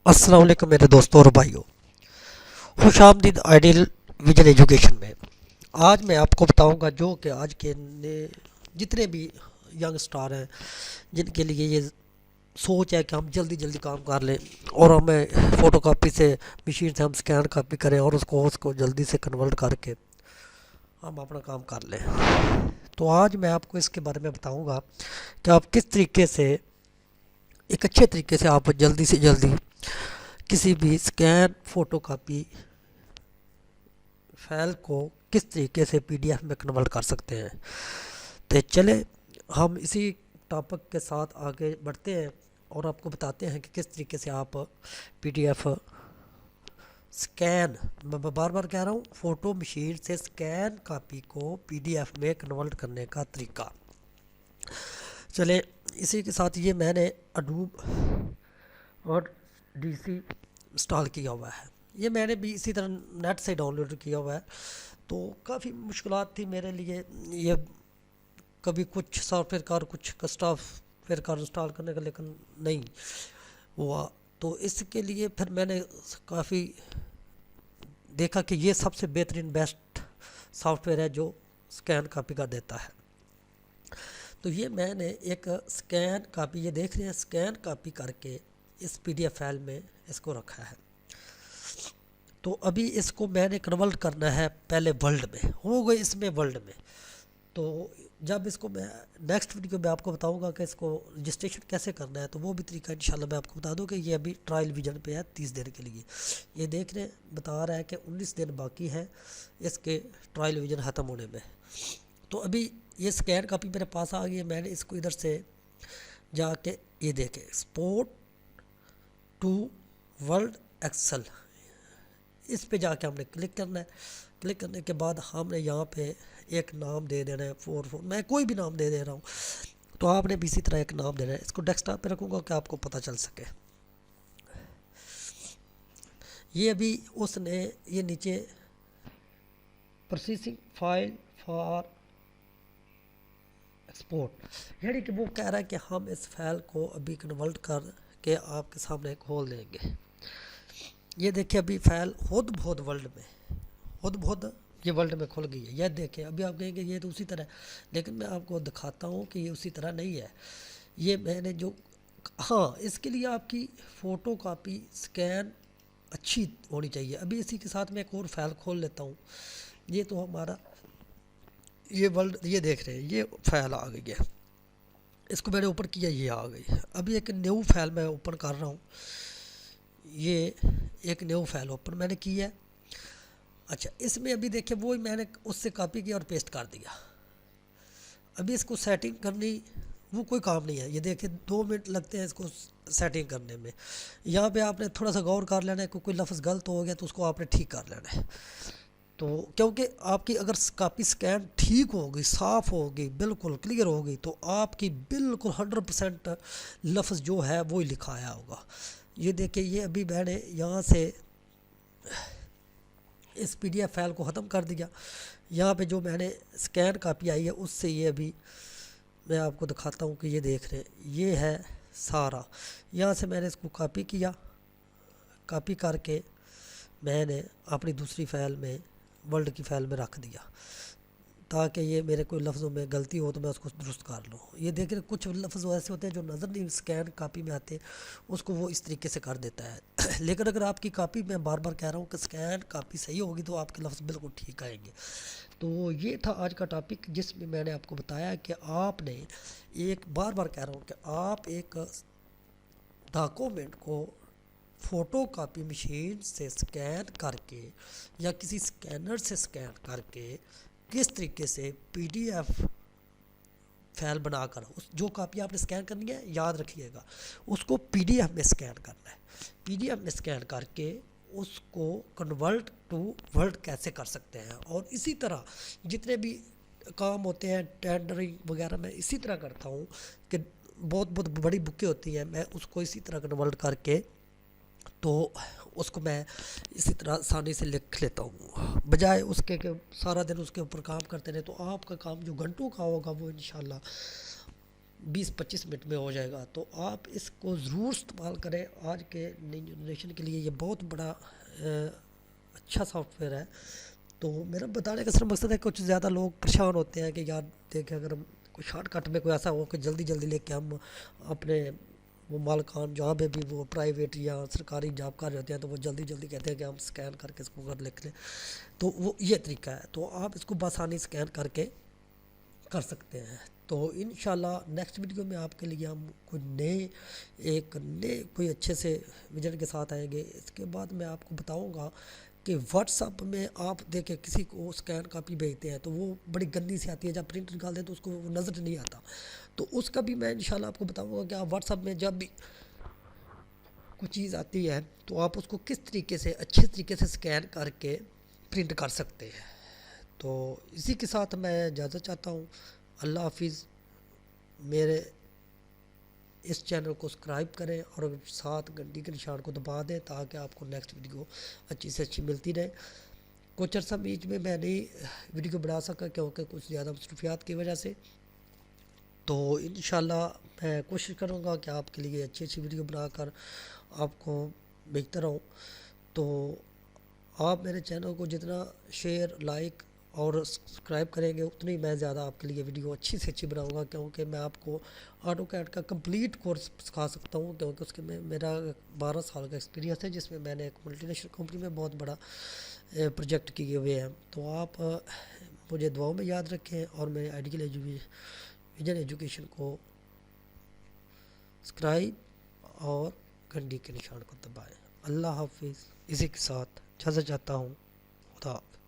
अस्सलाम वालेकुम मेरे दोस्तों और भाइयों। खुश आमदीद आइडियल विजन एजुकेशन में। आज मैं आपको बताऊंगा जो कि आज के जितने भी यंग स्टार हैं जिनके लिए ये सोच है कि हम जल्दी जल्दी काम कर लें और हमें फ़ोटोकॉपी से मशीन से हम स्कैन कॉपी करें और उसको जल्दी से कन्वर्ट करके हम अपना काम कर लें। तो आज मैं आपको इसके बारे में बताऊंगा कि आप किस तरीके से एक अच्छे तरीके से आप जल्दी से जल्दी किसी भी स्कैन फ़ोटोकॉपी फाइल को किस तरीके से पीडीएफ में कन्वर्ट कर सकते हैं। तो चले हम इसी टॉपिक के साथ आगे बढ़ते हैं और आपको बताते हैं कि किस तरीके से आप पीडीएफ स्कैन, मैं बार बार कह रहा हूँ, फ़ोटो मशीन से स्कैन कॉपी को पीडीएफ में कन्वर्ट करने का तरीका। चले इसी के साथ ये मैंने अडोब और डीसी इंस्टॉल किया हुआ है। ये मैंने भी इसी तरह नेट से डाउनलोड किया हुआ है। तो काफ़ी मुश्किलात थी मेरे लिए ये, कभी कुछ सॉफ्टवेयर का और कुछ सॉफ्टवेयर का इंस्टॉल करने का, लेकिन नहीं हुआ। तो इसके लिए फिर मैंने काफ़ी देखा कि ये सबसे बेहतरीन बेस्ट सॉफ्टवेयर है जो स्कैन कॉपी का देता है। तो ये मैंने एक स्कैन कॉपी, ये देख रहे हैं, स्कैन कॉपी करके इस पीडीएफ फाइल में इसको रखा है। तो अभी इसको मैंने कन्वर्ट करना है पहले वर्ल्ड में, हो गए इसमें वर्ल्ड में। तो जब इसको मैं नेक्स्ट वीडियो में आपको बताऊंगा कि इसको रजिस्ट्रेशन कैसे करना है, तो वो भी तरीका इंशाल्लाह मैं आपको बता दूं कि ये अभी ट्रायल विजन पे है 30 दिन के लिए। ये देख रहे हैं, बता रहा है कि 19 दिन बाकी है इसके ट्रायल विजन ख़त्म होने में। तो अभी ये स्कैन कॉपी मेरे पास आ गई है। मैंने इसको इधर से जाके ये देखें, एक्सपोर्ट टू वर्ल्ड एक्सेल, इस पे जाके हमने क्लिक करना है। क्लिक करने के बाद हमने यहाँ पे एक नाम दे देना है 44, मैं कोई भी नाम दे दे रहा हूँ। तो आपने भी इसी तरह एक नाम देना है। इसको डेस्कटॉप पे रखूँगा कि आपको पता चल सके। ये अभी उसने ये नीचे प्रोसेसिंग फाइल फॉर एक्सपोर्ट, यानी कि वो कह रहा है कि हम इस फाइल को अभी कन्वर्ट कर के आपके सामने खोल देंगे। ये देखिए अभी फाइल खुद बहुत वर्ल्ड में, खुद बहुत ये वर्ल्ड में खुल गई है। यह देखें, अभी आप कहेंगे ये तो उसी तरह, लेकिन मैं आपको दिखाता हूँ कि ये उसी तरह नहीं है। ये मैंने जो, हाँ, इसके लिए आपकी फ़ोटो कापी स्कैन अच्छी होनी चाहिए। अभी इसी के साथ मैं एक और फाइल खोल लेता हूँ। ये तो हमारा ये वर्ल्ड, ये देख रहे हैं, ये फाइल आ गई है। इसको मैंने ऊपर किया, ये आ गई। अभी एक न्यू फाइल मैं ओपन कर रहा हूँ। ये एक न्यू फाइल ओपन मैंने की है। अच्छा, इसमें अभी देखिए वो मैंने उससे कॉपी किया और पेस्ट कर दिया। अभी इसको सेटिंग करनी वो कोई काम नहीं है। ये देखिए 2 मिनट लगते हैं इसको सेटिंग करने में। यहाँ पे आपने थोड़ा सा गौर कर लेना है, कोई लफ्ज़ गलत हो गया तो उसको आपने ठीक कर लेना है। तो क्योंकि आपकी अगर कॉपी स्कैन ठीक होगी, साफ़ होगी, बिल्कुल क्लियर होगी, तो आपकी बिल्कुल 100% लफ्ज़ जो है वो ही लिखा आया होगा। ये देखिए, ये अभी मैंने यहाँ से इस पीडीएफ फाइल को ख़त्म कर दिया। यहाँ पे जो मैंने स्कैन कॉपी आई है उससे ये अभी मैं आपको दिखाता हूँ कि ये देख रहे हैं, ये है सारा। यहाँ से मैंने इसको कॉपी किया, कॉपी करके मैंने अपनी दूसरी फ़ाइल में, वर्ल्ड की फ़ाइल में रख दिया, ताकि ये मेरे कोई लफ्ज़ों में गलती हो तो मैं उसको दुरुस्त कर लूँ। ये देख रहे, कुछ लफ्ज़ ऐसे होते हैं जो नज़र नहीं स्कैन कापी में आते, उसको वो इस तरीके से कर देता है। लेकिन अगर आपकी कापी, मैं बार बार कह रहा हूँ कि स्कैन कापी सही होगी तो आपके लफ्ज़ बिल्कुल ठीक आएंगे। तो ये था आज का टॉपिक, जिसमें मैंने आपको बताया कि आपने एक, बार बार कह रहा हूँ कि आप एक डॉक्यूमेंट को फ़ोटो कापी मशीन से स्कैन करके या किसी स्कैनर से स्कैन करके किस तरीके से पीडीएफ फाइल बनाकर, उस जो कापी आपने स्कैन करनी है, याद रखिएगा, उसको पीडीएफ में स्कैन करना है। पीडीएफ में स्कैन करके उसको कन्वर्ट टू वर्ड कैसे कर सकते हैं। और इसी तरह जितने भी काम होते हैं, टेंडरिंग वगैरह, मैं इसी तरह करता हूँ कि बहुत बहुत बड़ी बुकें होती हैं, मैं उसको इसी तरह कन्वर्ट करके तो उसको मैं इसी तरह आसानी से लिख लेता हूँ, बजाय उसके कि सारा दिन उसके ऊपर काम करते रहे। तो आपका काम जो घंटों का होगा वो इंशाल्लाह 20-25 मिनट में हो जाएगा। तो आप इसको ज़रूर इस्तेमाल करें। आज के नई जनरेशन के लिए ये बहुत बड़ा अच्छा सॉफ्टवेयर है। तो मेरा बताने का सिर्फ मकसद है, कुछ ज़्यादा लोग परेशान होते हैं कि यार देखें, अगर हम कोई शॉर्टकट में कोई ऐसा हो कि जल्दी जल्दी लेके हम अपने वो मालकान जहाँ पे भी वो प्राइवेट या सरकारी जॉब कर रहे होते हैं, तो वो जल्दी जल्दी कहते हैं कि हम स्कैन करके इसको कर लिख लें। तो वो ये तरीका है, तो आप इसको बआसानी स्कैन करके कर सकते हैं। तो इंशाल्लाह नेक्स्ट वीडियो में आपके लिए हम कोई नए कोई अच्छे से विजन के साथ आएंगे। इसके बाद मैं आपको बताऊंगा कि व्हाट्सअप में आप देखें किसी को स्कैन कापी भेजते हैं तो वो बड़ी गंदी सी आती है, जब प्रिंट निकालते हैं तो उसको वो नज़र नहीं आता। तो उसका भी मैं इंशाल्लाह आपको बताऊंगा कि आप व्हाट्सअप में जब भी कोई चीज़ आती है तो आप उसको किस तरीके से अच्छे तरीके से स्कैन करके प्रिंट कर सकते हैं। तो इसी के साथ मैं इजाज़त चाहता हूँ। अल्लाह हाफिज़। मेरे इस चैनल को सब्सक्राइब करें और साथ घंटी के निशान को दबा दें ताकि आपको नेक्स्ट वीडियो अच्छी से अच्छी मिलती रहे। कुछ अर्सा बीच में मैं नहीं वीडियो बना सका क्योंकि कुछ ज़्यादा मसरूफियात की वजह से। तो इंशाल्लाह मैं कोशिश करूँगा कि आपके लिए अच्छी अच्छी वीडियो बनाकर आपको भेजता रहूँ। तो आप मेरे चैनल को जितना शेयर, लाइक और सब्सक्राइब करेंगे उतनी मैं ज़्यादा आपके लिए वीडियो अच्छी से अच्छी बनाऊंगा, क्योंकि मैं आपको ऑटो कैड का कंप्लीट कोर्स सिखा सकता हूँ, क्योंकि उसके में मेरा 12 साल का एक्सपीरियंस है, जिसमें मैंने एक मल्टीनेशनल कंपनी में बहुत बड़ा प्रोजेक्ट किए हुए हैं। तो आप मुझे दुआओं में याद रखें और मेरे आइडियल विजन एजुकेशन को सब्सक्राइब और घंटी के निशान को दबाएं। अल्लाह हाफिज़। इसी के साथ इजाज़त चाहता हूँ। खुदा हाफ़िज़।